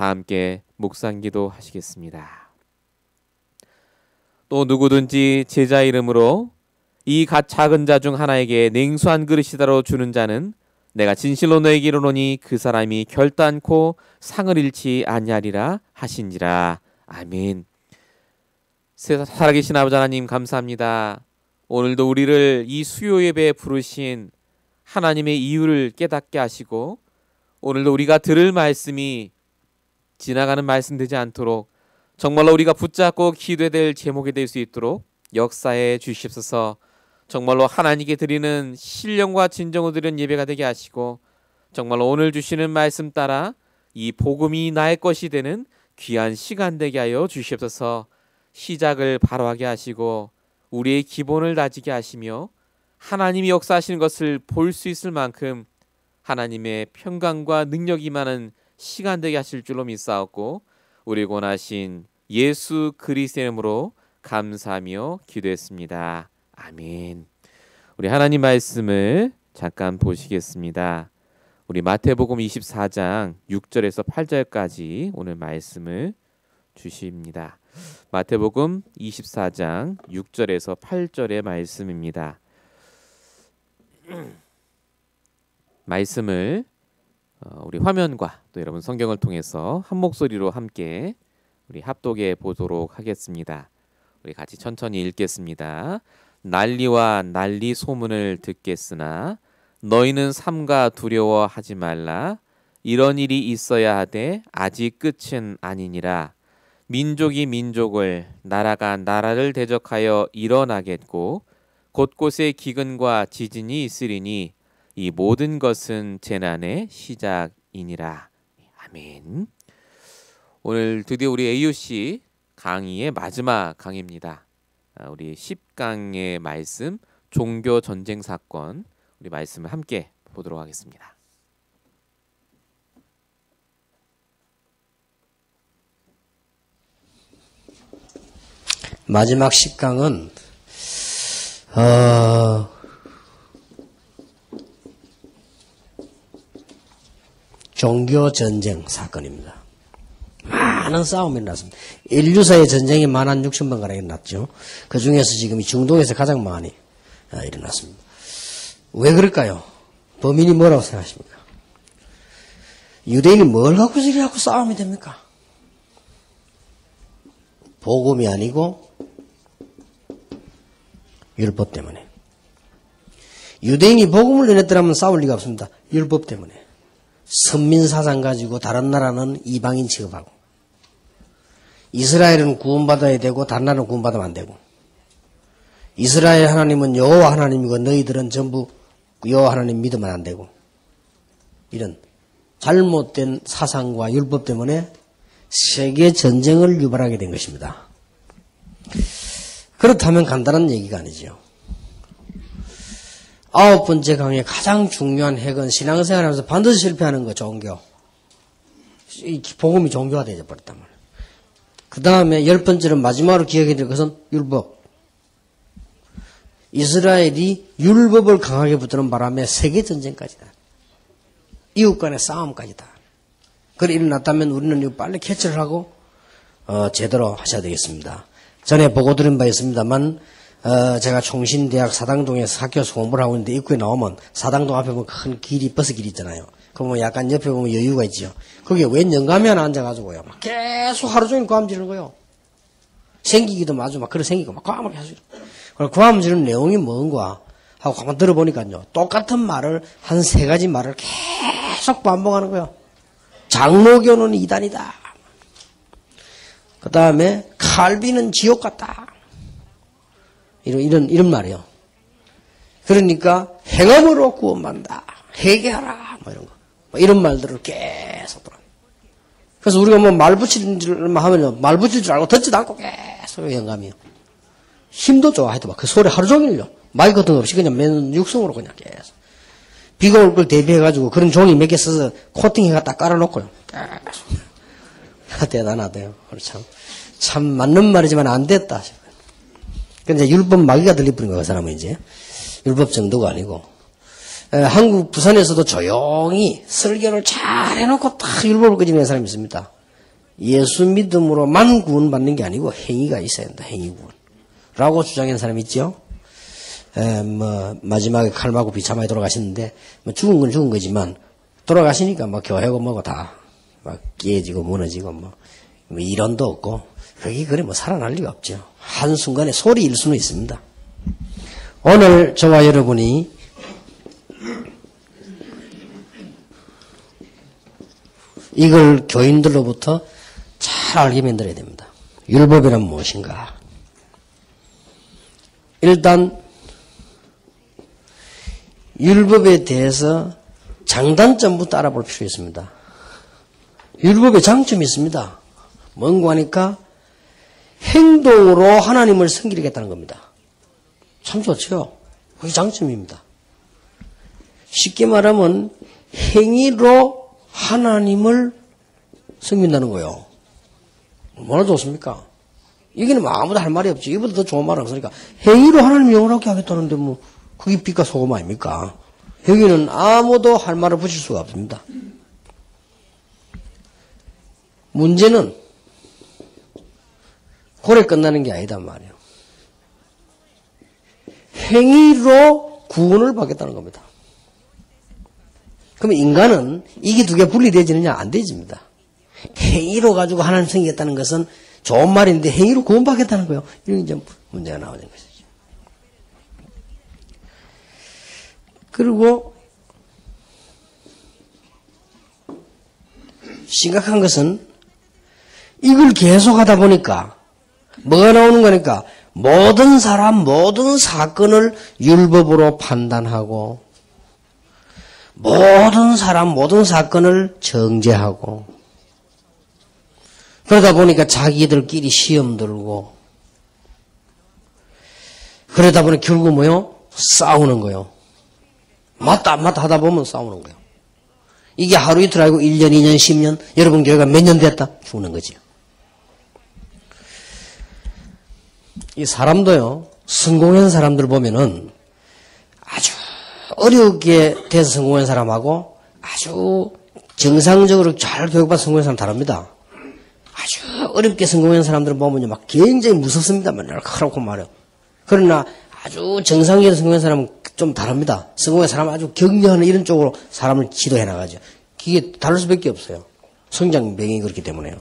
다 함께 묵상기도 하시겠습니다. 또 누구든지 제자 이름으로 이 작은 자 중 하나에게 냉수 한 그릇이다로 주는 자는 내가 진실로 너에게 이르노니 그 사람이 결단코 상을 잃지 아니하리라 하신지라. 아멘. 살아계신 아버지 하나님 감사합니다. 오늘도 우리를 이 수요 예배에 부르신 하나님의 이유를 깨닫게 하시고 오늘도 우리가 들을 말씀이 지나가는 말씀 되지 않도록 정말로 우리가 붙잡고 기도해야 될 제목이 될 수 있도록 역사해 주시옵소서. 정말로 하나님께 드리는 신령과 진정으로 드리는 예배가 되게 하시고 정말로 오늘 주시는 말씀 따라 이 복음이 나의 것이 되는 귀한 시간 되게 하여 주시옵소서. 시작을 바로하게 하시고 우리의 기본을 다지게 하시며 하나님이 역사하시는 것을 볼 수 있을 만큼 하나님의 평강과 능력이 많은 시간 되게 하실 줄로 믿사옵고 우리 원하신 예수 그리스도의 이름으로 감사하며 기도했습니다. 아멘. 우리 하나님 말씀을 잠깐 보시겠습니다. 우리 마태복음 24장 6절에서 8절까지 오늘 말씀을 주십니다. 마태복음 24장 6절에서 8절의 말씀입니다. 말씀을 우리 화면과 또 여러분 성경을 통해서 한 목소리로 함께 우리 합독해 보도록 하겠습니다. 우리 같이 천천히 읽겠습니다. 난리와 난리 소문을 듣겠으나 너희는 삼가 두려워하지 말라. 이런 일이 있어야 하되 아직 끝은 아니니라. 민족이 민족을 나라가 나라를 대적하여 일어나겠고 곳곳에 기근과 지진이 있으리니 이 모든 것은 재난의 시작이니라. 아멘. 오늘 드디어 우리 AUC 강의의 마지막 강의입니다. 우리 10강의 말씀 종교 전쟁 사건 우리 말씀을 함께 보도록 하겠습니다. 마지막 10강은 종교 전쟁 사건입니다. 많은 싸움이 일어났습니다. 인류사의 전쟁이 16,000번가량 일어났죠. 그 중에서 지금 중동에서 가장 많이 일어났습니다. 왜 그럴까요? 범인이 뭐라고 생각하십니까? 유대인이 뭘 갖고 저리 갖고 싸움이 됩니까? 복음이 아니고 율법 때문에. 유대인이 복음을 전했더라면 싸울 리가 없습니다. 율법 때문에. 선민사상 가지고 다른 나라는 이방인 취급하고 이스라엘은 구원받아야 되고 다른 나라는 구원받으면 안 되고 이스라엘 하나님은 여호와 하나님이고 너희들은 전부 여호와 하나님 믿으면 안 되고 이런 잘못된 사상과 율법 때문에 세계 전쟁을 유발하게 된 것입니다. 그렇다면 간단한 얘기가 아니죠. 9번째 강의 가장 중요한 핵은 신앙생활하면서 반드시 실패하는 거 종교. 이 복음이 종교가 되어 버렸단 말이에요. 그 다음에 10번째는 마지막으로 기억해야 될 것은 율법. 이스라엘이 율법을 강하게 붙드는 바람에 세계전쟁까지다. 이웃 간의 싸움까지다. 그래 일어났다면 우리는 이거 빨리 캐치를 하고 제대로 하셔야 되겠습니다. 전에 보고 드린 바 있습니다만 제가 총신대학 사당동에서 학교에서 공부를 하고 있는데 입구에 나오면 사당동 앞에 보면 큰 길이 버스길 있잖아요. 그러면 약간 옆에 보면 여유가 있죠. 거기에 웬 영감이 하나 앉아가지고요. 막 계속 하루 종일 고함 지르는 거예요. 생기기도 마주 막 그래 생기고 막 고함을 계속 지르고. 고함 지르는 내용이 뭔가 하고 한번 들어보니까요. 똑같은 말을 한 3가지 말을 계속 반복하는 거예요. 장로교는 이단이다. 그 다음에 칼빈은 지옥 같다. 이런 말이에요. 그러니까 행함으로 구원받는다. 회개하라. 뭐 이런 거. 뭐 이런 말들을 계속 들어. 그래서 우리가 뭐 말 붙이는 줄만 하면요. 말 붙일 줄 알고 듣지도 않고 계속 영감이요. 힘도 좋아. 하여튼 막 그 소리 하루 종일요. 마이크 같은 거 없이 그냥 맨 육성으로 그냥 계속. 비가 올 걸 대비해가지고 그런 종이 몇 개 써서 코팅해가 딱 깔아놓고요. 계속. 대단하대요. 참 맞는 말이지만 안 됐다. 근데 율법 마귀가 들려버린 거야, 그 사람은 이제. 율법 정도가 아니고. 한국 부산에서도 조용히 설교를 잘 해놓고 딱 율법을 끄집어낸 사람이 있습니다. 예수 믿음으로만 구원받는 게 아니고 행위가 있어야 된다. 행위 구원. 라고 주장하는 사람이 있죠. 마지막에 칼 맞고 비참하게 돌아가시는데, 죽은 건 죽은 거지만, 돌아가시니까 교회고 뭐고 다, 깨지고 무너지고 이론도 없고, 그게 그래 살아날 리가 없죠. 한순간에 소리일 수는 있습니다. 오늘 저와 여러분이 이걸 교인들로부터 잘 알게 만들어야 됩니다. 율법이란 무엇인가? 일단 율법에 대해서 장단점부터 알아볼 필요가 있습니다. 율법에 장점이 있습니다. 뭔가 하니까 행동으로 하나님을 섬기겠다는 겁니다. 참 좋죠. 그게 장점입니다. 쉽게 말하면 행위로 하나님을 섬긴다는 거예요. 얼마나 좋습니까? 이게는 아무도 할 말이 없지. 이보다 더 좋은 말 없으니까. 행위로 하나님 영원하게 하겠다는데 그게 빛과 소금 아닙니까? 여기는 아무도 할 말을 붙일 수가 없습니다. 문제는 고래 끝나는 게 아니단 말이에요. 행위로 구원을 받겠다는 겁니다. 그러면 인간은 이게 두 개 분리되지느냐? 안 되집니다. 행위로 가지고 하나님 섬기겠다는 것은 좋은 말인데 행위로 구원받겠다는 거예요. 이런 이제 문제가 나오는 것이죠. 그리고 심각한 것은 이걸 계속하다 보니까 뭐가 나오는 거니까 모든 사람, 모든 사건을 율법으로 판단하고 모든 사람, 모든 사건을 정죄하고 그러다 보니까 자기들끼리 시험 들고 그러다 보니 결국 뭐요? 싸우는 거요. 맞다 안 맞다 하다 보면 싸우는 거예요. 이게 하루 이틀 아니고 1년, 2년, 10년 여러분 교회가 몇 년 됐다? 죽는 거지요. 이 사람도요. 성공한 사람들 보면은 아주 어렵게 돼서 성공한 사람하고 아주 정상적으로 잘 교육받은 성공한 사람 다릅니다. 아주 어렵게 성공한 사람들을 보면요. 막 굉장히 무섭습니다. 맨날 그렇고 말이요. 그러나 아주 정상적으로 성공한 사람은 좀 다릅니다. 성공한 사람은 아주 격려하는 이런 쪽으로 사람을 지도해 나가죠. 그게 다를 수밖에 없어요. 성장병이 그렇기 때문에요.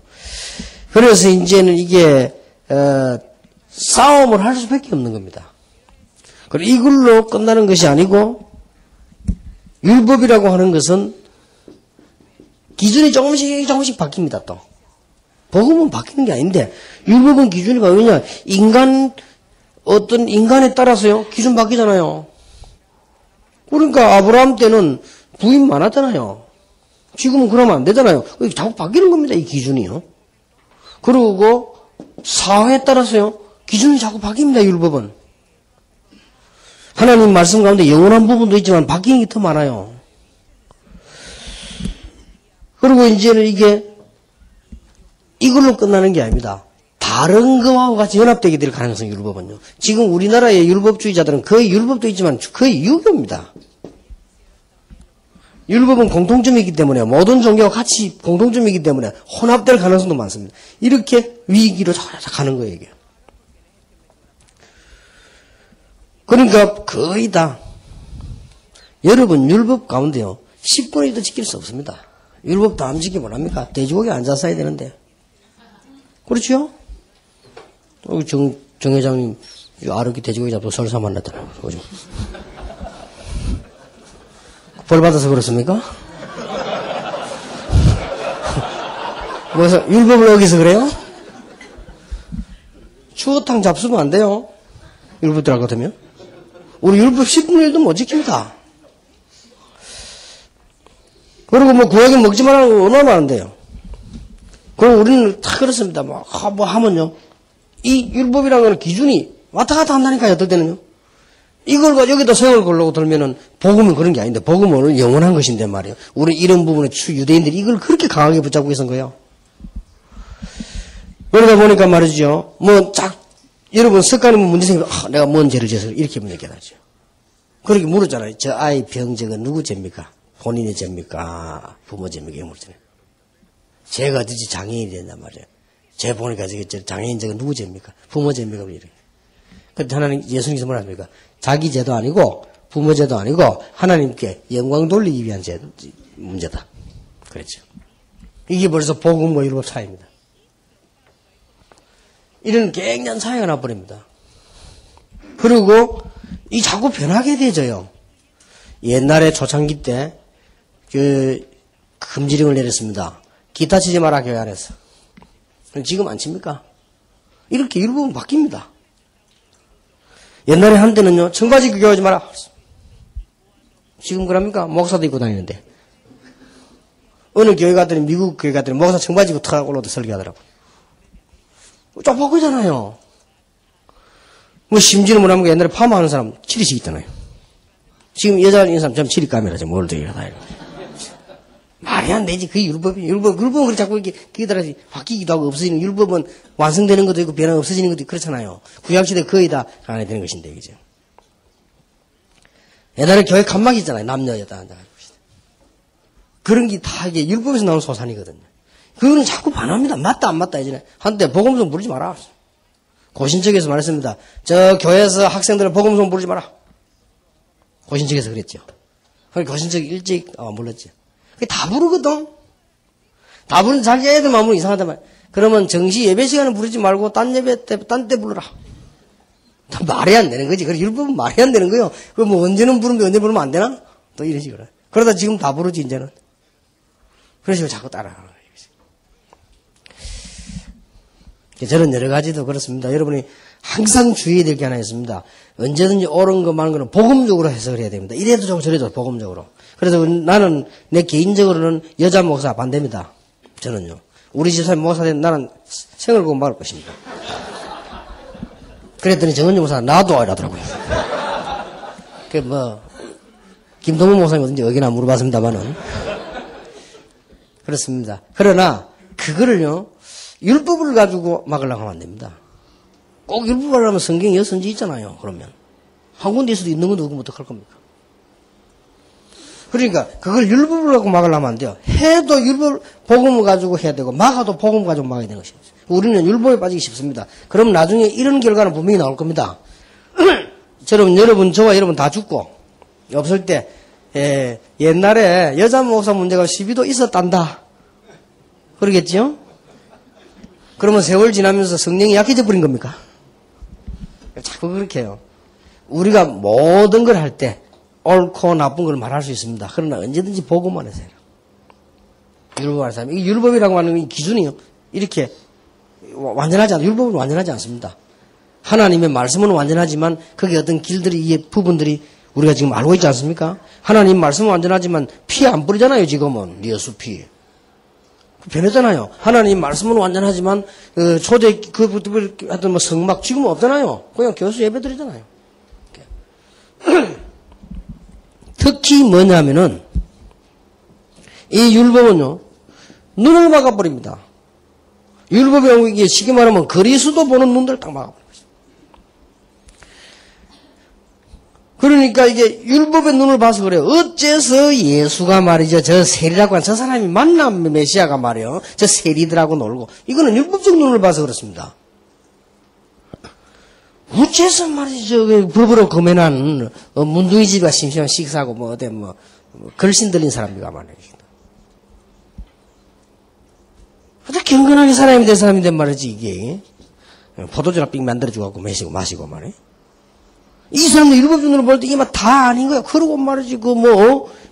그래서 이제는 이게 싸움을 할 수밖에 없는 겁니다. 그리고 이걸로 끝나는 것이 아니고 율법이라고 하는 것은 기준이 조금씩 바뀝니다. 또 복음은 바뀌는 게 아닌데 율법은 기준이 바뀌냐? 어떤 인간에 따라서요 기준 바뀌잖아요. 그러니까 아브라함 때는 부인 많았잖아요. 지금은 그러면 안 되잖아요. 자꾸 바뀌는 겁니다. 이 기준이요. 그리고 사회에 따라서요 기준이 자꾸 바뀝니다. 율법은. 하나님 말씀 가운데 영원한 부분도 있지만 바뀌는 게 더 많아요. 그리고 이제는 이걸로 끝나는 게 아닙니다. 다른 거와 같이 연합되게 될 가능성이 율법은요. 지금 우리나라의 율법주의자들은 거의 율법도 있지만 거의 유교입니다. 율법은 공통점이기 때문에 모든 종교와 같이 공통점이기 때문에 혼합될 가능성도 많습니다. 이렇게 위기로 가는 거예요. 이게. 그러니까 거의 다 여러분 율법 가운데요 10분의 1도 지킬 수 없습니다. 율법 다 안 지키면 합니까? 돼지고기 안 잤어야 되는데. 그렇죠? 정 회장님 아르기 돼지고기 잡고 설사 만났더라고요. 그죠? 벌 받아서 그렇습니까? 뭐서 율법을 어기서 그래요? 추어탕 잡수면 안 돼요. 율법 들어가거든요. 우리 율법 10분의 1도 못 지킵니다. 그리고 구약에 먹지 말라는 거 얼마나 많은데요. 그럼 우리는 다 그렇습니다. 뭐 하면요. 이 율법이라는 건 기준이 왔다 갔다 한다니까요. 어떨 때는요. 이걸 여기다 성을 걸려고 들면은 복음은 그런 게 아닌데 복음은 영원한 것인데 말이에요. 우리 이런 부분에 유대인들이 이걸 그렇게 강하게 붙잡고 있는 거예요. 그러다 보니까 말이죠. 여러분 습관이면 문제 생기면 내가 뭔 죄를 지어서 이렇게 문제 깨닫죠. 그렇게 물었잖아요. 저 아이 병적은 누구 죄입니까? 본인의 죄입니까? 부모 죄입니까? 물었잖아요. 죄가 어디지 장애인이 된단 말이에요. 죄 보니까 저게 장애인 저거 누구 죄입니까? 부모 죄입니까? 이렇게. 근데 하나님, 예수님께서 뭐라 합니까? 자기 죄도 아니고, 부모 죄도 아니고, 하나님께 영광 돌리기 위한 죄, 문제다. 그렇죠. 이게 벌써 복음과 율법 차이입니다. 이런 굉장한 차이가 나버립니다. 그리고, 이 자꾸 변하게 되져요. 옛날에 초창기 때, 금지령을 내렸습니다. 기타 치지 마라, 교회 안에서. 지금 안 칩니까? 이렇게 율법은 바뀝니다. 옛날에 한때는요, 청바지 입고 교회 하지 마라. 지금 그럽니까? 목사도 입고 다니는데. 어느 교회 갔더니, 미국 교회 갔더니, 목사 청바지 입고 탁 올라오다 설교하더라고요. 좁아보잖아요. 뭐, 심지어는 뭐라면 옛날에 파마하는 사람, 치리식 있잖아요. 지금 여자 있는 사람, 좀 치리감이라, 좀 뭘 되게 하다. 말이 안 되지. 그게 율법은 그렇게 자꾸 이렇게, 그게 따라 바뀌기도 하고 없어지는, 율법은 완성되는 것도 있고, 변화 없어지는 것도 있고, 그렇잖아요. 구약시대 거의 다 안에 되는 것인데, 그죠? 옛날에 교회 칸막이 있잖아요. 남녀, 여자 앉아가지고. 그런 게 다 이게 율법에서 나온 소산이거든요. 그거는 자꾸 반합니다. 맞다, 안 맞다, 이제는. 한때 복음성 부르지 마라. 고신청에서 말했습니다. 저 교회에서 학생들은 복음성 부르지 마라. 고신청에서 그랬죠. 고신청 일찍, 몰랐죠. 그게 다 부르거든. 다 부르는 자기 애들만 부르면 이상하단 말이야. 그러면 정시 예배 시간에 부르지 말고 딴 예배 때, 딴 때 불러라. 말이 안 되는 거지. 그래, 율법은 말이 안 되는 거예요. 그 뭐 언제는 부르면 언제 부르면 안 되나? 또 이런 식으로. 그러다 지금 다 부르지, 이제는. 그런 식으로 자꾸 따라가는 거예요. 저는 여러 가지도 그렇습니다. 여러분이 항상 주의해야 될 게 하나 있습니다. 언제든지 옳은 거 많은 거는 복음적으로 해석을 해야 됩니다. 이래도 좋고 저래도 복음적으로. 그래서 나는 내 개인적으로는 여자 목사 반대입니다. 저는요. 우리 집사님 목사 되면 나는 생을 보고 말할 것입니다. 그랬더니 정은지 목사가 나도 이러더라고요. 그 뭐 김동문 목사님 어딘지 여기나 물어봤습니다만은 그렇습니다. 그러나 그거를요 율법을 가지고 막으려고 하면 안 됩니다. 꼭 율법을 하려면 성경에 여선지 있잖아요. 그러면 한 군데 있어도 있는 건데 그거 어떡할 겁니까? 그러니까 그걸 율법을 갖고 막으려면 안 돼요. 해도 율법 복음을 가지고 해야 되고 막아도 복음 가지고 막아야 되는 것이죠. 우리는 율법에 빠지기 쉽습니다. 그럼 나중에 이런 결과는 분명히 나올 겁니다. 저와 여러분 다 죽고 없을 때 옛날에 여자 목사 문제가 시비도 있었단다. 그러겠죠? 그러면 세월 지나면서 성령이 약해져 버린 겁니까? 자꾸 그렇게 해요. 우리가 모든 걸 할 때 옳고 나쁜 걸 말할 수 있습니다. 그러나 언제든지 복음만 해서 해요. 율법하는 사람. 이 율법이라고 하는 이 기준이요. 이렇게 완전하지 않아요. 율법은 완전하지 않습니다. 하나님의 말씀은 완전하지만 거기에 어떤 길들이, 이 부분들이 우리가 지금 알고 있지 않습니까? 하나님 말씀은 완전하지만 피 안 뿌리잖아요, 지금은. 여수 피. 변했잖아요. 하나님 말씀은 완전하지만, 초대, 하여튼 뭐 성막 지금은 없잖아요. 그냥 교수 예배 드리잖아요. 특히 뭐냐면은, 이 율법은요, 눈을 막아버립니다. 율법이라고 이게 쉽게 말하면 그리스도 보는 눈들을 딱 막아버립니다. 그러니까 이게 율법의 눈을 봐서 그래요. 어째서 예수가 말이죠. 저 세리라고 한 저 사람이 만나 메시아가 말이요. 저 세리들하고 놀고. 이거는 율법적 눈을 봐서 그렇습니다. 어째서 말이죠. 법으로 금해난 문둥이 집과 심심한 식사하고 뭐 어디 뭐 걸신 들린 사람들과 말이죠. 아주 경건하게 사람이 된 사람인데 말이지 이게. 포도주나 삑 만들어주고 마시고 말이에요. 이 사람들 율법적으로 볼 때 이게 막 다 아닌 거야. 그러고 말이지,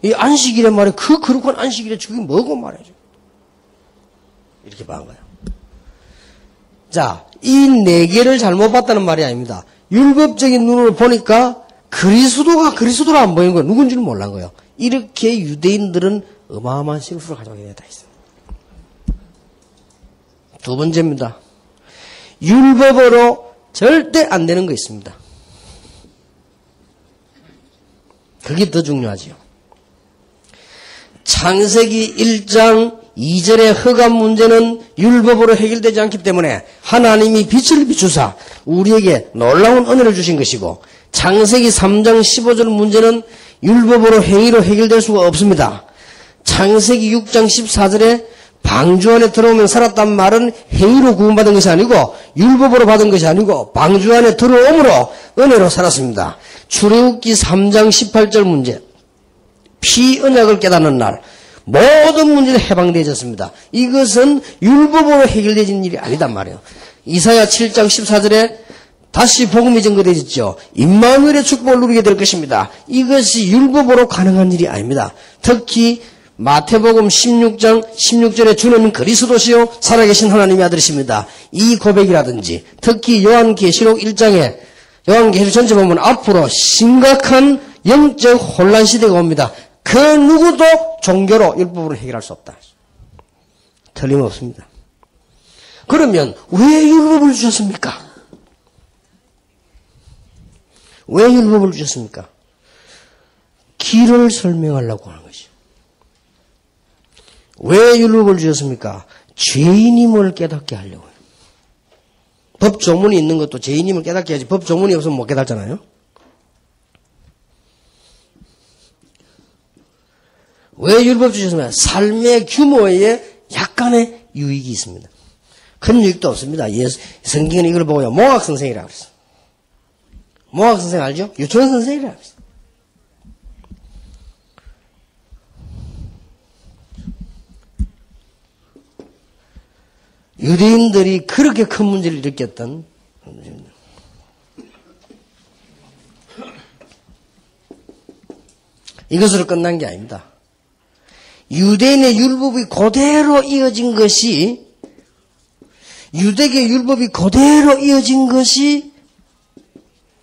이 안식일에 말이야. 그렇고 안식일에 저게 뭐고 말이지. 이렇게 봐한 거야. 자, 이 네 개를 잘못 봤다는 말이 아닙니다. 율법적인 눈으로 보니까 그리스도가 안 보이는 거야. 누군지는 몰란 거예요. 이렇게 유대인들은 어마어마한 실수를 가져가게 되어 있어요. 두 번째입니다. 율법으로 절대 안 되는 거 있습니다. 그게 더 중요하지요. 창세기 1장 2절의 허감 문제는 율법으로 해결되지 않기 때문에 하나님이 빛을 비추사 우리에게 놀라운 은혜를 주신 것이고 창세기 3장 15절 문제는 율법으로 행위로 해결될 수가 없습니다. 창세기 6장 14절에 방주 안에 들어오면 살았단 말은 행위로 구원받은 것이 아니고 율법으로 받은 것이 아니고 방주 안에 들어옴으로 은혜로 살았습니다. 출애굽기 3장 18절 문제. 피언약을 깨닫는 날 모든 문제는 해방되어졌습니다. 이것은 율법으로 해결되어진 일이 아니단 말이에요. 이사야 7장 14절에 다시 복음이 증거되어졌죠. 임마누엘의 축복을 누리게 될 것입니다. 이것이 율법으로 가능한 일이 아닙니다. 특히 마태복음 16장 16절에 주는 그리스도시요 살아계신 하나님의 아들이십니다. 이 고백이라든지 특히 요한계시록 1장에 요한계시록 전체 보면 앞으로 심각한 영적 혼란 시대가 옵니다. 그 누구도 종교로 율법으로 해결할 수 없다. 틀림없습니다. 그러면 왜 율법을 주셨습니까? 왜 율법을 주셨습니까? 길을 설명하려고 하는 것이죠. 왜 율법을 주셨습니까? 죄인임을 깨닫게 하려고 해요. 법조문이 있는 것도 죄인임을 깨닫게 해야지 법조문이 없으면 못 깨닫잖아요. 왜 율법 주셨습니까? 삶의 규모에 약간의 유익이 있습니다. 큰 유익도 없습니다. 성경은 이걸 보고요. 몽학 선생이라고 그랬어요. 몽학 선생 알죠? 유치원 선생이라고 그랬어요. 유대인들이 그렇게 큰 문제를 일으켰던 이것으로 끝난 게 아닙니다. 유대인의 율법이 그대로 이어진 것이 유대계 율법이 그대로 이어진 것이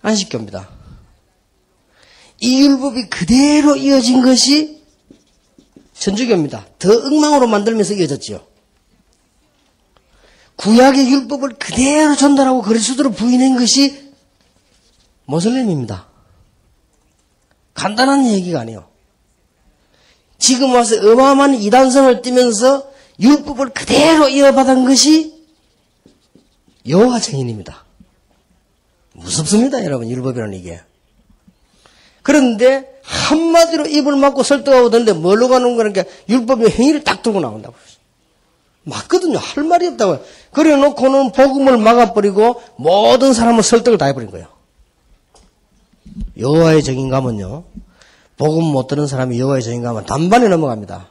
안식교입니다. 이 율법이 그대로 이어진 것이 천주교입니다. 더 엉망으로 만들면서 이어졌죠. 구약의 율법을 그대로 전달하고 그리스도로 부인한 것이 모슬림입니다. 간단한 얘기가 아니에요. 지금 와서 어마어마한 이단성을 띠면서 율법을 그대로 이어받은 것이 여호와 증인입니다. 무섭습니다, 여러분. 율법이라는 이게. 그런데 한마디로 입을 막고 설득하고 드는데 뭘로 가는 거니까 율법의 행위를 딱 들고 나온다고. 맞거든요. 할 말이 없다고요. 그래 놓고는 복음을 막아버리고 모든 사람을 설득을 다 해버린 거예요. 여호와의 정인감은요. 복음 못 들은 사람이 여호와의 정인감은 단번에 넘어갑니다.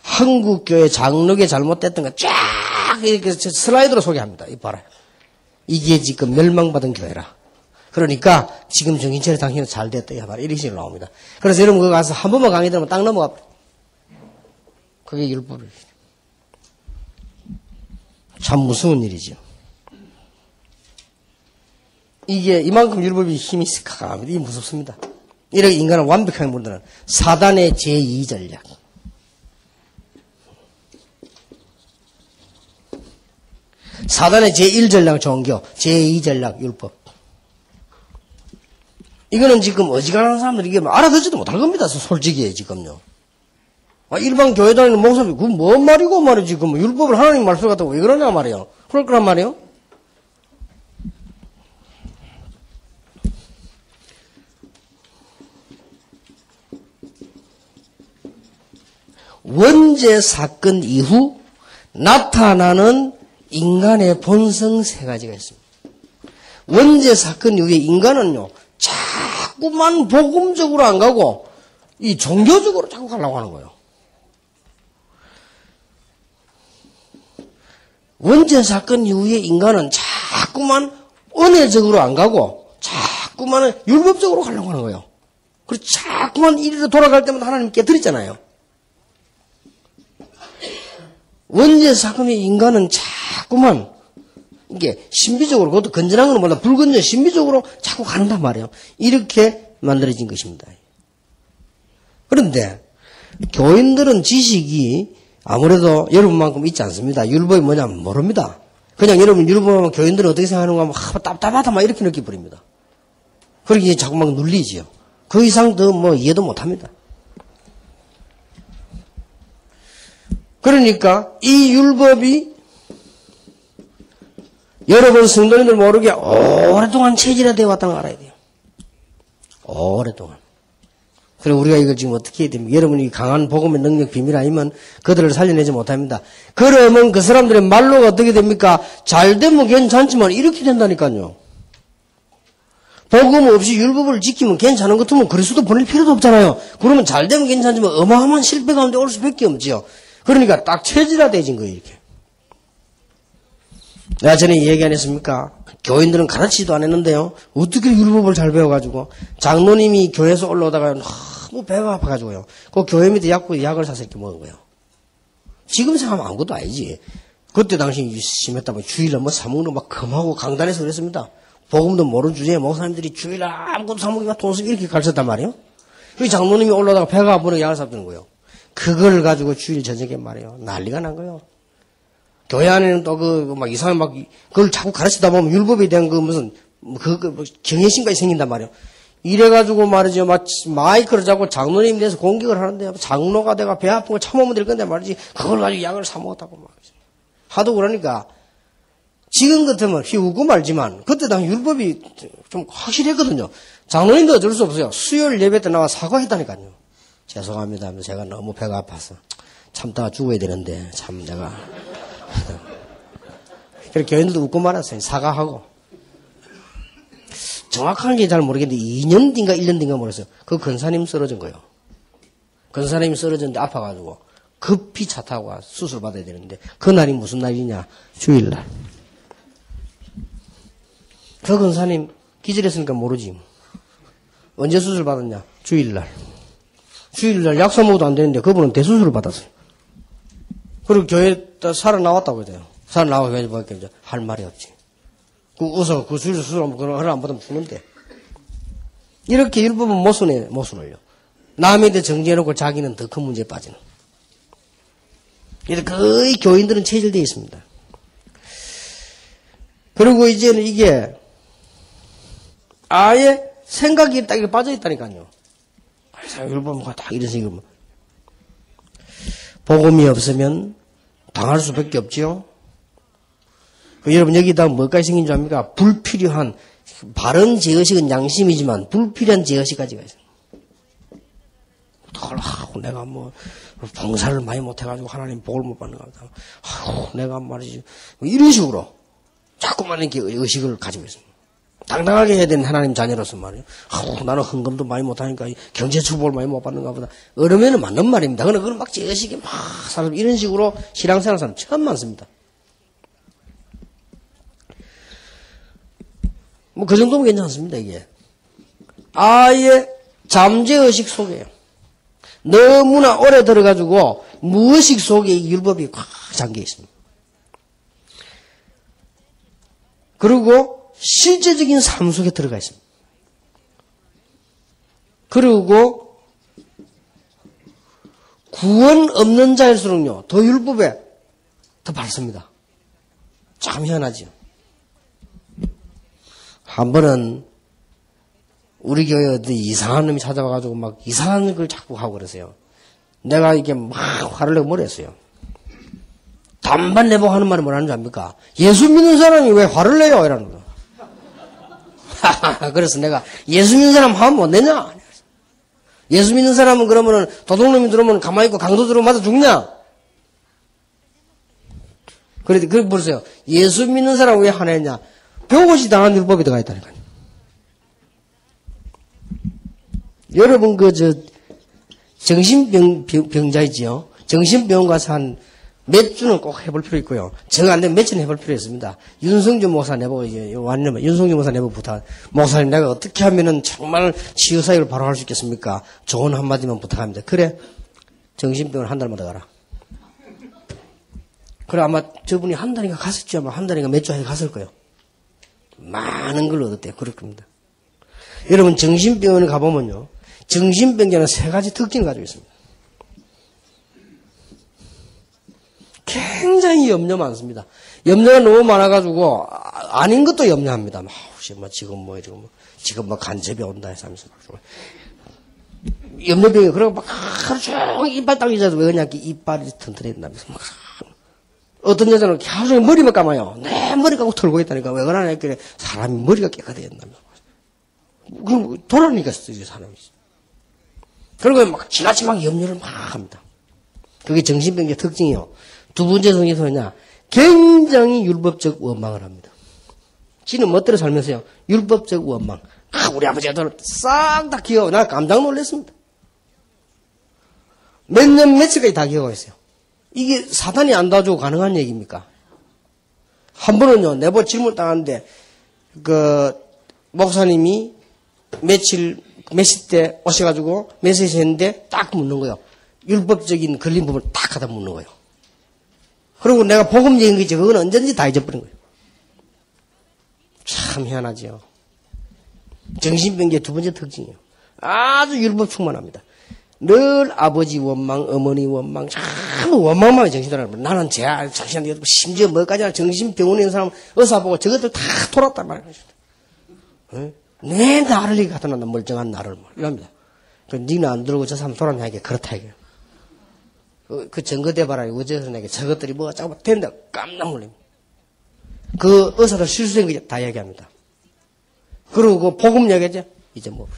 한국교회 장로계 잘못됐던 거 쫙 이렇게 슬라이드로 소개합니다. 이 봐라. 이게 지금 멸망받은 교회라. 그러니까 지금 정신차려 당신은 잘 됐다. 이 봐라. 이런 식으로 나옵니다. 그래서 여러분 그거 가서 한 번만 강의 들으면 딱 넘어가 버려. 그게 율법이에요. 참 무서운 일이죠. 이게 이만큼 율법이 힘이 강합니다. 이게 무섭습니다. 이렇게 인간을 완벽하게 만드는 사단의 제2전략. 사단의 제1전략 종교, 제2전략 율법. 이거는 지금 어지간한 사람들이 이게 알아듣지도 못할 겁니다. 솔직히 지금요. 일반 교회 다니는 목사님이 그건 뭔 말이고 말이지. 지금 율법을 하나님 말씀 갖다가 왜 그러냐 말이에요. 그럴 거란 말이에요. 원죄 사건 이후 나타나는 인간의 본성 세 가지가 있습니다. 원죄 사건 이후에 인간은요, 자꾸만 복음적으로 안 가고 이 종교적으로 자꾸 가려고 하는 거예요. 원죄 사건 이후에 인간은 자꾸만 은혜적으로 안 가고 자꾸만 율법적으로 가려고 하는 거예요. 그리고 자꾸만 이리로 돌아갈 때마다 하나님 깨뜨리잖아요. 원죄 사건의 인간은 자꾸만 이게 신비적으로, 그것도 건전한 건 뭐다 불건전 신비적으로 자꾸 가는단 말이에요. 이렇게 만들어진 것입니다. 그런데 교인들은 지식이 아무래도 여러분만큼 있지 않습니다. 율법이 뭐냐면 모릅니다. 그냥 여러분 율법하면 교인들은 어떻게 생각하는가 하면 답답하다 막 이렇게 느껴버립니다. 그러기 자꾸 막 눌리지요. 그 이상 더 뭐 이해도 못합니다. 그러니까 이 율법이 여러분 성도님들 모르게 오랫동안 체질화되어 왔다는 걸 알아야 돼요. 오랫동안. 그래 우리가 이걸 지금 어떻게 해야 됩니까? 여러분이 강한 복음의 능력 비밀 아니면 그들을 살려내지 못합니다. 그러면 그 사람들의 말로가 어떻게 됩니까? 잘 되면 괜찮지만 이렇게 된다니까요. 복음 없이 율법을 지키면 괜찮은 것 같으면 그리스도 보낼 필요도 없잖아요. 그러면 잘 되면 괜찮지만 어마어마한 실패 가운데 올 수밖에 없지요. 그러니까 딱 체질화되어진 거예요, 이렇게. 내가 전에 얘기 안 했습니까? 교인들은 가르치지도 안 했는데요. 어떻게 율법을 잘 배워가지고 장로님이 교회에서 올라오다가 너무 배가 아파가지고요. 그 교회 밑에 약을 사서 이렇게 먹은 거예요. 지금 생각하면 아무것도 아니지. 그때 당시 심했다 보니 주일날 뭐 사먹는 막 금하고 강단에서 그랬습니다. 복음도 모르는 주제에 목사님들이 주일날 아무것도 사먹기가 돈 쓰기 이렇게 가르쳤단 말이에요. 그 장로님이 올라오다가 배가 아프는 약을 사주는 거예요. 그걸 가지고 주일 저녁에 말이에요. 난리가 난 거예요. 교회 안에는 또 막 이상한 그걸 자꾸 가르치다 보면 율법에 대한 무슨 경외심까지 생긴단 말이에요. 이래가지고 말이죠. 마이크를 잡고 장로님에 대해서 공격을 하는데 장로가 내가 배 아픈 거 참으면 될 건데 말이지. 그걸 가지고 약을 사먹었다고 말이죠. 하도 그러니까 지금 같으면 휘우고 말지만 그때 당시 율법이 좀 확실했거든요. 장로님도 어쩔 수 없어요. 수요일 예배 때 나와 사과했다니까요. 죄송합니다. 제가 너무 배가 아파서 참다가 죽어야 되는데 참 내가 그래서 교인들도 웃고 말았어요. 사과하고 정확한 게 잘 모르겠는데 2년 뒤인가 1년 뒤인가 모르겠어요. 그 근사님 쓰러진 거예요. 근사님이 쓰러졌는데 아파가지고 급히 차 타고 와 수술 받아야 되는데 그날이 무슨 날이냐? 주일날. 그 근사님 기절했으니까 모르지. 언제 수술 받았냐? 주일날. 주일날 약 사먹어도 안 되는데 그분은 대수술을 받았어요. 그리고 교회에 살아나왔다고 해요. 살아나와 교회 보니까 이제 할 말이 없지. 웃어 그 수술하면 그걸 안 받으면 죽는데. 이렇게 율법은 못 손을요. 남한테 정지해놓고 자기는 더 큰 문제에 빠지는. 그래서 거의 교인들은 체질되어 있습니다. 그리고 이제는 이게 아예 생각이 딱 이렇게 빠져있다니까요. 율법은 다 이런 식으로. 복음이 없으면 당할 수밖에 없지요. 여러분 여기다 뭐까지 생긴 줄 압니까? 불필요한 바른 제의식은 양심이지만 불필요한 제의식까지가 있어요. 내가 봉사를 많이 못해가지고 하나님 복을 못 받는 것 같다. 내가 말이지 이런 식으로 자꾸만 이렇게 의식을 가지고 있습니다. 당당하게 해야 되는 하나님 자녀로서 말이에요. 나는 헌금도 많이 못하니까 경제 축복을 많이 못 받는가 보다. 어려면은 맞는 말입니다. 그러나 그건 막 제의식이 막 사람 이런 식으로 신앙생활 사람 참 많습니다. 그 정도면 괜찮습니다, 이게. 아예 잠재의식 속에요. 너무나 오래 들어가지고 무의식 속에 이 율법이 꽉 잠겨 있습니다. 그리고 실제적인 삶 속에 들어가 있습니다. 그리고 구원 없는 자일수록요, 더 율법에 더 밝습니다. 참 희한하죠. 한 번은 우리 교회 어떤 이상한 놈이 찾아와가지고 막 이상한 걸 자꾸 하고 그러세요. 내가 이게 막 화를 내고 뭐랬어요. 단반 내보고 하는 말이 뭐라는 줄 압니까? 예수 믿는 사람이 왜 화를 내요? 이라는 거. 그래서 내가 예수 믿는 사람 화면 못 내냐? 예수 믿는 사람은 그러면은 도둑놈이 들어오면 가만히 있고 강도 들어오면 맞아 죽냐? 그래 보세요. 예수 믿는 사람 왜 화내냐? 병고시 당한 율법이 들어가 있다니까요. 여러분 정신병자이지요. 정신병원 가서 한 몇 주는 꼭 해볼 필요 있고요. 정 안 되면 며칠 해볼 필요 있습니다. 윤성주 목사 내보고 이제 왔냐면 윤성주 목사 내보고 부탁. 목사님 내가 어떻게 하면은 정말 치유 사역을 바로 할 수 있겠습니까? 좋은 한마디만 부탁합니다. 그래 정신병원 한 달마다 가라. 그래 아마 저분이 한 달인가 갔을지 아마 한 달인가 몇 주 안에 갔을 거예요. 많은 걸 얻었대요. 그럴 겁니다. 여러분 정신병원에 가보면요. 정신병자는 세 가지 특징을 가지고 있습니다. 굉장히 염려 많습니다. 염려가 너무 많아가지고 아닌 것도 염려합니다. 지금 간첩이 온다 해서 하면서 염려병이 그러고 막 하루 종일 이빨 당기자도 왜 그러냐 이빨이 튼튼해진다면서 막 어떤 여자는 하루 종일 머리만 감아요. 내 머리 감고 털고 있다니까 왜 그러냐 했더니 사람이 머리가 깨끗해진다면서 그럼 돌아다니까 쓰지 사람이. 그리고 막 지나치 막 염려를 막 합니다. 그게 정신병자 특징이요. 두 번째 성격이 뭐냐? 굉장히 율법적 원망을 합니다. 지는 멋대로 살면서요. 율법적 원망. 우리 아버지가 싹 다 기억하고 나 깜짝 놀랐습니다. 몇 년 며칠까지 다 기억하고 있어요. 이게 사단이 안 도와주고 가능한 얘기입니까? 한 번은요, 내보 질문 당하는데, 목사님이 몇 시 때 오셔가지고 메시지 했는데 딱 묻는 거예요. 율법적인 걸린 부분을 딱 갖다 묻는 거예요. 그리고 내가 복음 얘기한 거지, 그건 언제든지 다 잊어버린 거예요. 참 희한하죠. 정신병자의 두 번째 특징이에요. 아주 율법 충만합니다. 늘 아버지 원망, 어머니 원망, 참 원망만 정신들어요. 나는 자신한테 심지어 뭐까지 하나 정신병원에 있는 사람 의사 보고 저것들 다 돌았단 말이에요. 내 나를 이렇게 갖다 놨다, 멀쩡한 나를. 이럽니다. 니는 안 들고 저 사람 돌았냐, 이게 그렇다, 이게. 그 증거대 봐라, 어제서 내게 저것들이 뭐가 자꾸 된다, 깜짝 놀랍니다. 그 의사들 실수된 거 다 얘기합니다. 그리고 그 복음 얘기하죠? 이제 뭐.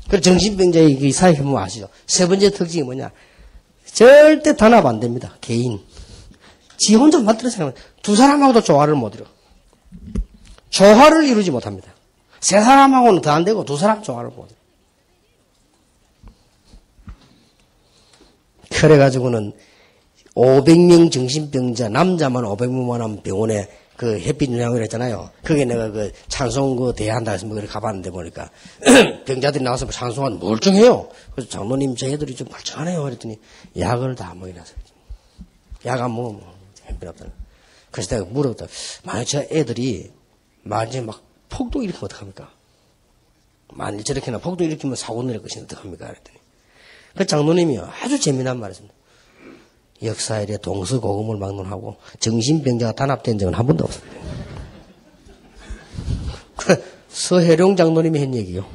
그 정신병자의 그 사회 보면 아시죠? 세 번째 특징이 뭐냐? 절대 단합 안 됩니다. 개인. 지 혼자 만들어 생각하면 두 사람하고도 조화를 못 이뤄. 조화를 이루지 못합니다. 세 사람하고는 더 안 되고 두 사람 조화를 못 이뤄. 그래가지고는 500명 정신병자, 남자만 500명만 하면 병원에 그 햇빛 요양을 했잖아요. 그게 내가 그 찬송 그 대회한다 해서 뭐 가봤는데 보니까 병자들이 나와서 찬송하면 멀쩡해요. 그래서 장로님 저희들이 좀 멀쩡하네요. 그랬더니 약을 다 먹이나서. 약 안 먹으면 햇빛없다. 그래서 내가 물어봤다. 만약 저 애들이 만약에 막 폭동 일으키면 어떡합니까? 만일 저렇게나 폭동 일으키면 사고 낼 것이 어떡합니까? 그랬더니 그 장로님이요. 아주 재미난 말이었습니다. 역사에 동서고금을 막론하고 정신병자가 단합된 적은 한 번도 없습니다. 서해룡 장로님이 한 얘기요.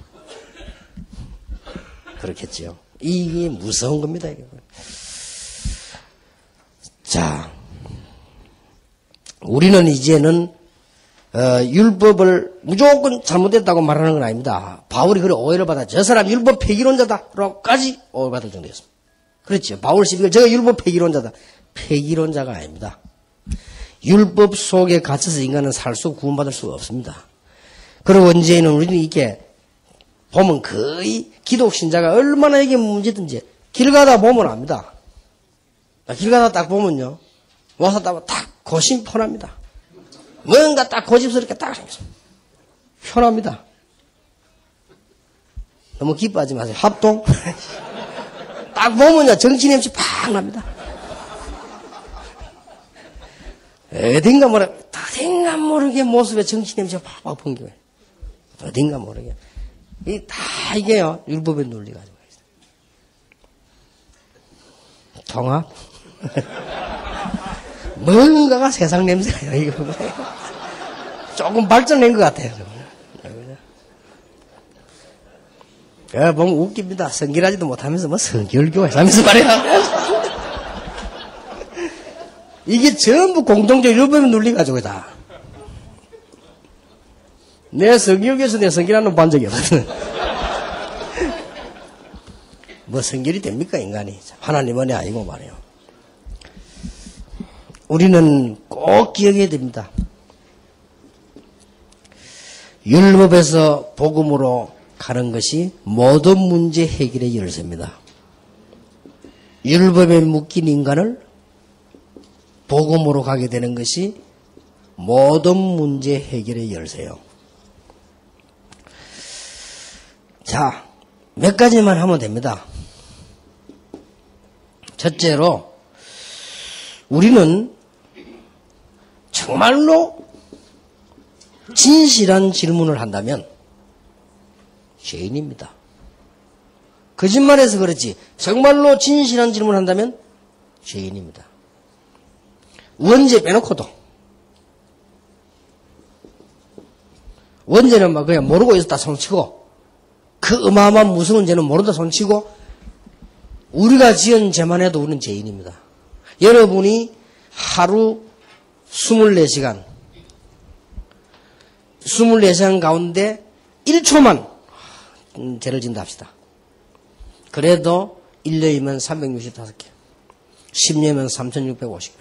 그렇겠지요. 이게 무서운 겁니다. 이게. 자, 우리는 이제는 율법을 무조건 잘못됐다고 말하는 건 아닙니다. 바울이 그래 오해를 받아 저 사람 율법 폐기론자다라고까지 오해받을 정도였습니다. 그렇죠. 바울 12절 제가 율법 폐기론자다. 폐기론자가 아닙니다. 율법 속에 갇혀서 인간은 살 수 구원받을 수가 없습니다. 그리고 이제는 우리는 이렇게 보면 거의 기독신자가 얼마나 이게 문제든지 길 가다 보면 압니다. 길 가다 딱 보면요. 와서 딱 고심 편합니다. 뭔가 딱 고집스럽게 딱 생겼어요. 편합니다. 너무 기뻐하지 마세요. 합동. 딱 보면요, 정치 냄새 팍 납니다. 어딘가 모르게 모습에 정치 냄새가 팍팍 풍겨요. 어딘가 모르게. 다 이게요, 율법의 논리 가지고 있어요. 통합? 뭔가가 세상 냄새가, 이거. 조금 발전된 것 같아요. 보면 웃깁니다. 성결하지도 못하면서 뭐 성결교회 하면서 말이야. 이게 전부 공동적 율법의 논리 가지고 다. 내 성결교에서 내 성결하는 놈 본 적이 없거든. 뭐 성결이 됩니까 인간이. 하나님 은혜 아니고 말이에요. 우리는 꼭 기억해야 됩니다. 율법에서 복음으로 가는 것이 모든 문제 해결의 열쇠입니다. 율법에 묶인 인간을 복음으로 가게 되는 것이 모든 문제 해결의 열쇠예요. 자, 몇 가지만 하면 됩니다. 첫째로 우리는 정말로 진실한 질문을 한다면 죄인입니다. 거짓말해서 그렇지 정말로 진실한 질문을 한다면 죄인입니다. 원죄 빼놓고도 원죄는 막 그냥 모르고 있었다 손치고 그 어마어마한 무서운 죄는 모르다 손치고 우리가 지은 죄만 해도 우리는 죄인입니다. 여러분이 하루 24시간 가운데 1초만 죄를 짓는다 합시다. 그래도 1년이면 365개, 10년이면 3650개.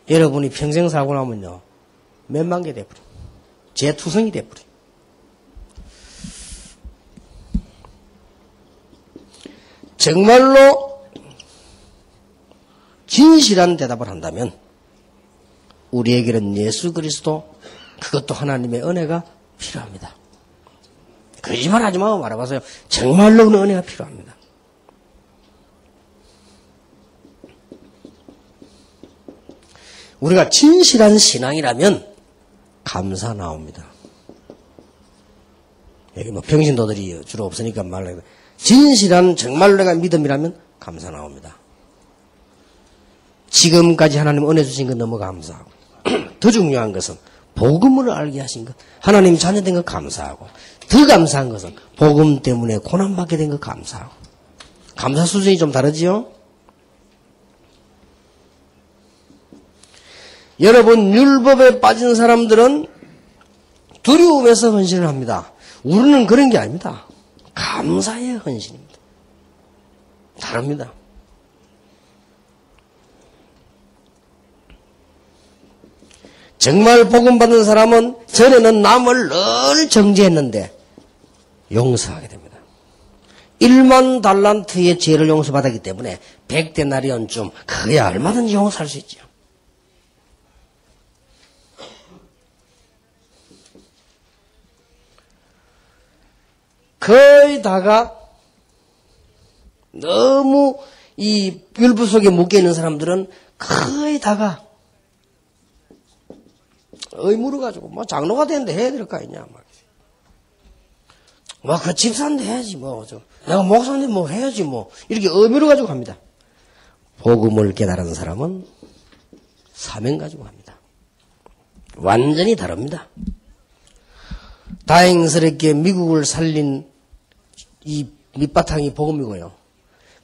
여러분이 평생 살고 나면요, 몇만 개 돼버려. 재투성이 돼버려. 정말로 진실한 대답을 한다면 우리에게는 예수 그리스도, 그것도 하나님의 은혜가 필요합니다. 거짓말 하지 말고 말해보세요. 정말로 은혜가 필요합니다. 우리가 진실한 신앙이라면 감사 나옵니다. 여기 뭐 병신도들이 주로 없으니까 말로 진실한 정말로 내가 믿음이라면 감사 나옵니다. 지금까지 하나님 은혜 주신 것 너무 감사하고 더 중요한 것은 복음을 알게 하신 것, 하나님 자녀된 것 감사하고 더 감사한 것은 복음 때문에 고난받게 된 것 감사하고. 감사 수준이 좀 다르지요? 여러분, 율법에 빠진 사람들은 두려움에서 헌신을 합니다. 우리는 그런 게 아닙니다. 감사의 헌신입니다. 다릅니다. 정말 복음 받은 사람은 전에는 남을 늘 정죄했는데 용서하게 됩니다. 1만 달란트의 죄를 용서받았기 때문에 100데나리온쯤 그야 얼마든지 용서할 수 있죠. 거의 다가 너무 이 율법 속에 묶여있는 사람들은 거의 다가 의무로 가지고 뭐 장로가 되는데 해야 될 거 아니냐 뭐 그 집사인데 해야지 뭐 내가 목사인데 뭐 해야지 뭐 이렇게 의무로 가지고 합니다. 복음을 깨달은 사람은 사명 가지고 합니다. 완전히 다릅니다. 다행스럽게 미국을 살린 이 밑바탕이 복음이고요.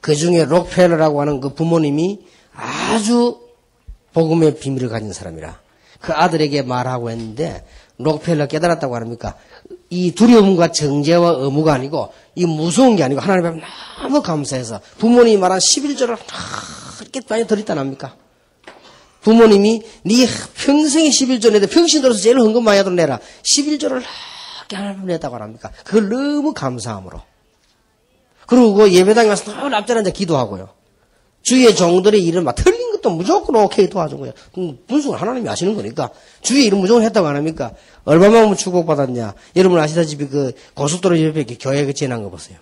그 중에 록펠러라고 하는 그 부모님이 아주 복음의 비밀을 가진 사람이라 그 아들에게 말하고 했는데 록펠러 깨달았다고 합니까? 이 두려움과 정죄와 의무가 아니고 이 무서운 게 아니고 하나님 앞에 너무 감사해서 부모님이 말한 11조를 이렇게 많이 드렸다 합니까? 부모님이 네 평생에 11조 내도 평신도로서 제일 헌금 많이 하도록 내라. 11조를 이렇게 하나님 냈다고 합니까? 그걸 너무 감사함으로. 그리고 예배당에 가서 너무 앞자리에 기도하고요. 주의 종들의 일을 막 틀린 것도 무조건 오케이 도와준 거예요. 분수는 하나님이 아시는 거니까. 주의 일은 무조건 했다고 안 합니까? 얼마만큼 축복받았냐. 여러분 아시다시피 그 고속도로 옆에 이렇게 교회 지난 거 보세요.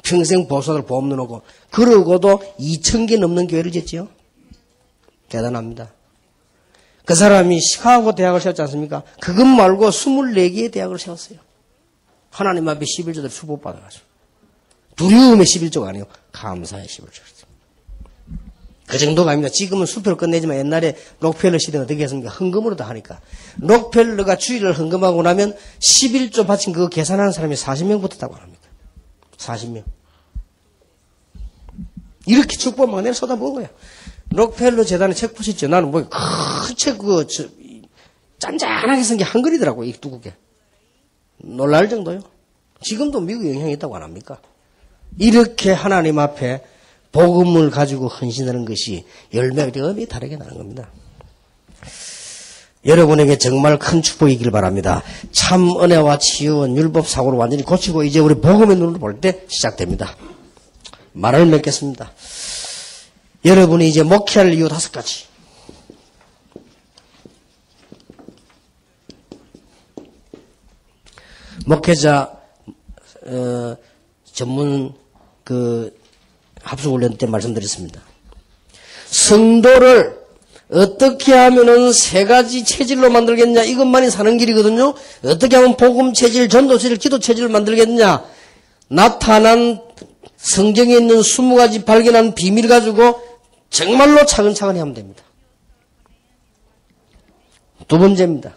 평생 보수들 보험 넣어놓고. 그러고도 2,000개 넘는 교회를 짓지요. 대단합니다. 그 사람이 시카고 대학을 세웠지 않습니까? 그것 말고 24개의 대학을 세웠어요. 하나님 앞에 11조를 축복받아가지고. 두려움의 11조가 아니고 감사의 11조였어요. 그 정도가 아닙니다. 지금은 수표를 끝내지만 옛날에 록펠러 시대는 어떻게 했습니까? 헌금으로 다 하니까. 록펠러가 주일을 헌금하고 나면 11조 바친 그거 계산하는 사람이 40명 붙었다고 합니다. 40명. 이렇게 축복만 내가 쏟아부은 거야. 록펠러 재단에 책 보셨죠? 나는 뭐 큰 책 그거 짠짠하게 쓴 게 한글이더라고. 이 두껍게. 놀랄 정도요. 지금도 미국 영향이 있다고 안 합니까? 이렇게 하나님 앞에 복음을 가지고 헌신하는 것이 열매가 엄히 다르게 나는 겁니다. 여러분에게 정말 큰 축복이길 바랍니다. 참 은혜와 치유는 율법 사고를 완전히 고치고 이제 우리 복음의 눈으로 볼 때 시작됩니다. 말을 맺겠습니다. 여러분이 이제 목회할 이유 5가지. 목회자 전문 합숙훈련 때 말씀드렸습니다. 성도를 어떻게 하면은 3가지 체질로 만들겠냐, 이것만이 사는 길이거든요. 어떻게 하면 복음 체질, 전도 체질, 기도 체질을 만들겠냐. 나타난 성경에 있는 20가지 발견한 비밀 가지고 정말로 차근차근히 하면 됩니다. 2번째입니다.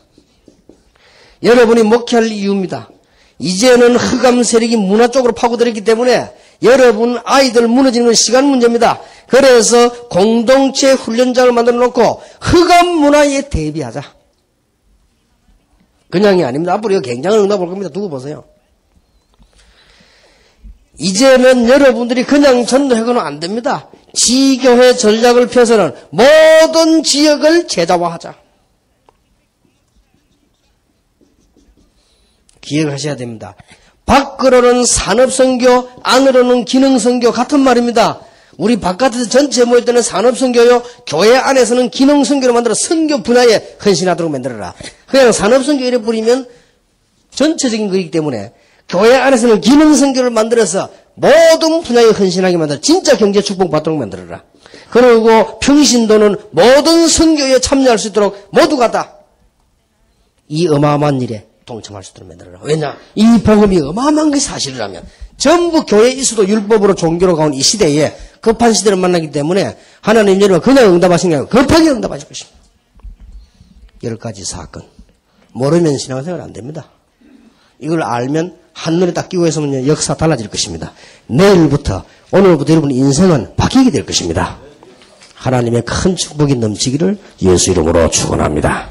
여러분이 목회할 이유입니다. 이제는 흑암 세력이 문화 쪽으로 파고들었기 때문에 여러분 아이들 무너지는 시간 문제입니다. 그래서 공동체 훈련장을 만들어 놓고 흑암 문화에 대비하자. 그냥이 아닙니다. 앞으로 이거 굉장한 응답 올 겁니다. 두고 보세요. 이제는 여러분들이 그냥 전도해서는 안 됩니다. 지교회 전략을 펴서는 모든 지역을 제자화하자. 기억하셔야 됩니다. 밖으로는 산업선교, 안으로는 기능선교 같은 말입니다. 우리 바깥에서 전체 모일 때는 산업선교요, 교회 안에서는 기능선교로 만들어 선교 분야에 헌신하도록 만들어라. 그냥 산업선교 이래 뿌리면 전체적인 거이기 때문에 교회 안에서는 기능선교를 만들어서 모든 분야에 헌신하게 만들어 진짜 경제 축복 받도록 만들어라. 그리고 평신도는 모든 선교에 참여할 수 있도록 모두가 다 이 어마어마한 일에 동참할 수 있도록 만들어라. 왜냐? 이 복음이 어마어마한 게 사실이라면 전부 교회에 있어도 율법으로 종교로 가온 이 시대에 급한 시대를 만나기 때문에 하나님 여러분 그냥 응답하신 게 아니라 급하게 응답하실 것입니다. 10가지 사건. 모르면 신앙생활 안 됩니다. 이걸 알면 한눈에 딱 끼고 있으면 역사 달라질 것입니다. 내일부터 오늘부터 여러분 인생은 바뀌게 될 것입니다. 하나님의 큰 축복이 넘치기를 예수 이름으로 축원합니다.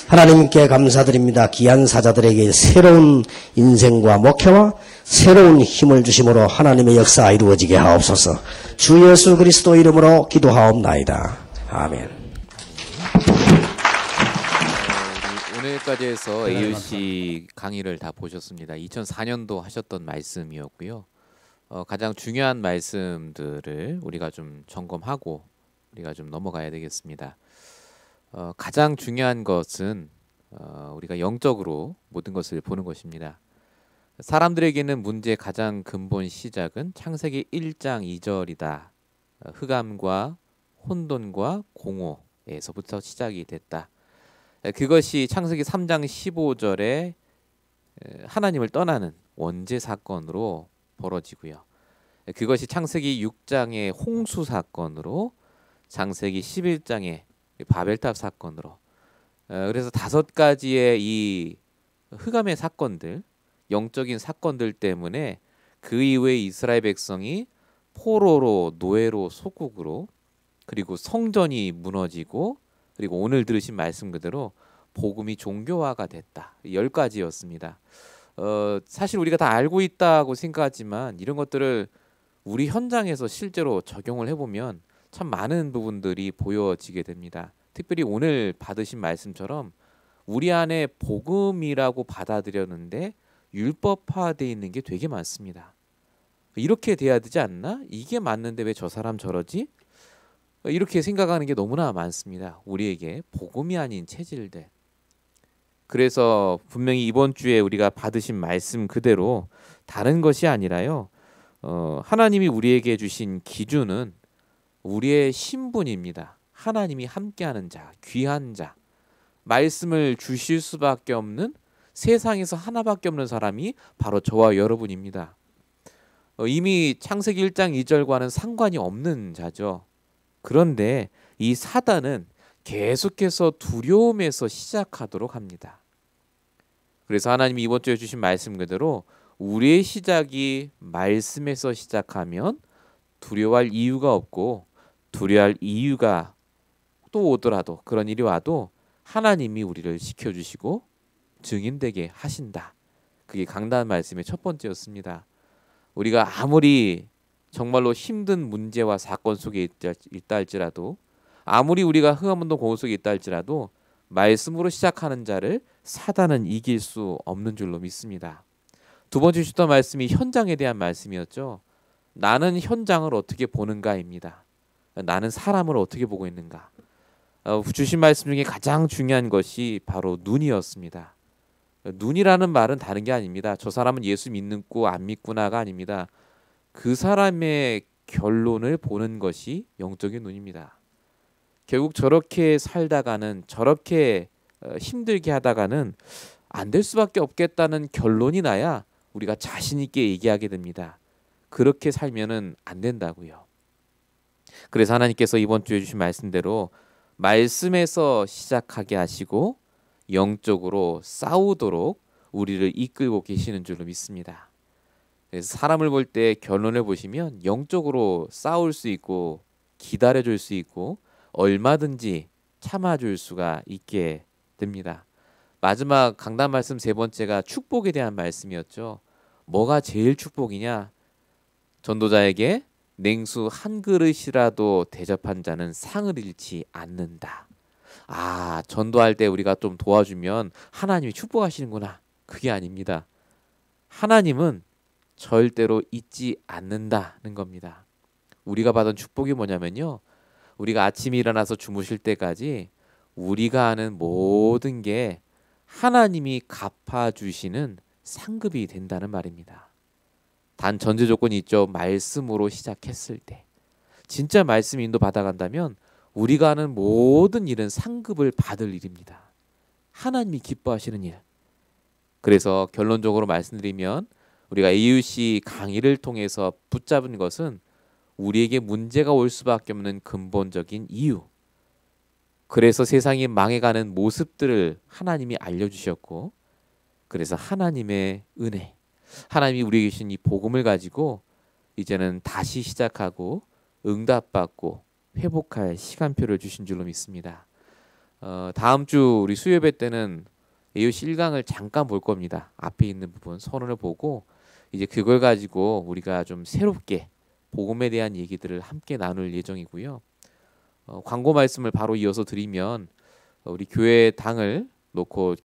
하나님께 감사드립니다. 귀한 사자들에게 새로운 인생과 목표와 새로운 힘을 주심으로 하나님의 역사가 이루어지게 하옵소서. 주 예수 그리스도 이름으로 기도하옵나이다. 아멘. 오늘까지 해서 AUC 강의를 다 보셨습니다. 2004년도 하셨던 말씀이었고요. 가장 중요한 말씀들을 우리가 좀 점검하고 우리가 좀 넘어가야 되겠습니다. 가장 중요한 것은 우리가 영적으로 모든 것을 보는 것입니다. 사람들에게는 문제의 가장 근본 시작은 창세기 1장 2절이다. 흑암과 혼돈과 공허에서부터 시작이 됐다. 그것이 창세기 3장 15절에 하나님을 떠나는 원죄 사건으로 벌어지고요. 그것이 창세기 6장의 홍수 사건으로 창세기 11장의 바벨탑 사건으로 그래서 5가지의 이 흑암의 사건들, 영적인 사건들 때문에 그 이후에 이스라엘 백성이 포로로 노예로 소국으로 그리고 성전이 무너지고 그리고 오늘 들으신 말씀 그대로 복음이 종교화가 됐다. 10가지였습니다. 사실 우리가 다 알고 있다고 생각하지만 이런 것들을 우리 현장에서 실제로 적용을 해보면 참 많은 부분들이 보여지게 됩니다. 특별히 오늘 받으신 말씀처럼 우리 안에 복음이라고 받아들였는데 율법화되어 있는 게 되게 많습니다. 이렇게 돼야 되지 않나? 이게 맞는데 왜 저 사람 저러지? 이렇게 생각하는 게 너무나 많습니다. 우리에게 복음이 아닌 체질들. 그래서 분명히 이번 주에 우리가 받으신 말씀 그대로 다른 것이 아니라요. 하나님이 우리에게 주신 기준은 우리의 신분입니다. 하나님이 함께하는 자, 귀한 자, 말씀을 주실 수밖에 없는 세상에서 하나밖에 없는 사람이 바로 저와 여러분입니다. 이미 창세기 1장 2절과는 상관이 없는 자죠. 그런데 이 사단은 계속해서 두려움에서 시작하도록 합니다. 그래서 하나님이 이번 주에 주신 말씀 그대로 우리의 시작이 말씀에서 시작하면 두려워할 이유가 없고 두려워할 이유가 또 오더라도 그런 일이 와도 하나님이 우리를 지켜주시고 증인되게 하신다. 그게 강단 말씀의 첫 번째였습니다. 우리가 아무리 정말로 힘든 문제와 사건 속에 있다 할지라도 아무리 우리가 흑암운동 공허 속에 있다 할지라도 말씀으로 시작하는 자를 사단은 이길 수 없는 줄로 믿습니다. 두 번째 주셨던 말씀이 현장에 대한 말씀이었죠. 나는 현장을 어떻게 보는가입니다. 나는 사람을 어떻게 보고 있는가. 주신 말씀 중에 가장 중요한 것이 바로 눈이었습니다. 눈이라는 말은 다른 게 아닙니다. 저 사람은 예수 믿고 안 믿구나가 아닙니다. 그 사람의 결론을 보는 것이 영적인 눈입니다. 결국 저렇게 살다가는 저렇게 힘들게 하다가는 안 될 수밖에 없겠다는 결론이 나야 우리가 자신 있게 얘기하게 됩니다. 그렇게 살면은 안 된다고요. 그래서 하나님께서 이번 주에 주신 말씀대로 말씀에서 시작하게 하시고 영적으로 싸우도록 우리를 이끌고 계시는 줄로 믿습니다. 그래서 사람을 볼 때 결론을 보시면 영적으로 싸울 수 있고 기다려줄 수 있고 얼마든지 참아줄 수가 있게 됩니다. 마지막 강단 말씀 세 번째가 축복에 대한 말씀이었죠. 뭐가 제일 축복이냐? 전도자에게 냉수 한 그릇이라도 대접한 자는 상을 잃지 않는다. 아, 전도할 때 우리가 좀 도와주면 하나님이 축복하시는구나. 그게 아닙니다. 하나님은 절대로 잊지 않는다는 겁니다. 우리가 받은 축복이 뭐냐면요. 우리가 아침에 일어나서 주무실 때까지 우리가 하는 모든 게 하나님이 갚아주시는 상급이 된다는 말입니다. 단 전제 조건이 있죠. 말씀으로 시작했을 때. 진짜 말씀 인도 받아간다면 우리가 하는 모든 일은 상급을 받을 일입니다. 하나님이 기뻐하시는 일. 그래서 결론적으로 말씀드리면 우리가 AUC 강의를 통해서 붙잡은 것은 우리에게 문제가 올 수밖에 없는 근본적인 이유. 그래서 세상이 망해가는 모습들을 하나님이 알려주셨고, 그래서 하나님의 은혜, 하나님이 우리에게 주신 이 복음을 가지고 이제는 다시 시작하고 응답받고 회복할 시간표를 주신 줄로 믿습니다. 다음 주 우리 수요예배 때는 AUC 1강을 잠깐 볼 겁니다. 앞에 있는 부분 선언을 보고 이제 그걸 가지고 우리가 좀 새롭게 복음에 대한 얘기들을 함께 나눌 예정이고요. 광고 말씀을 바로 이어서 드리면 우리 교회 당을 놓고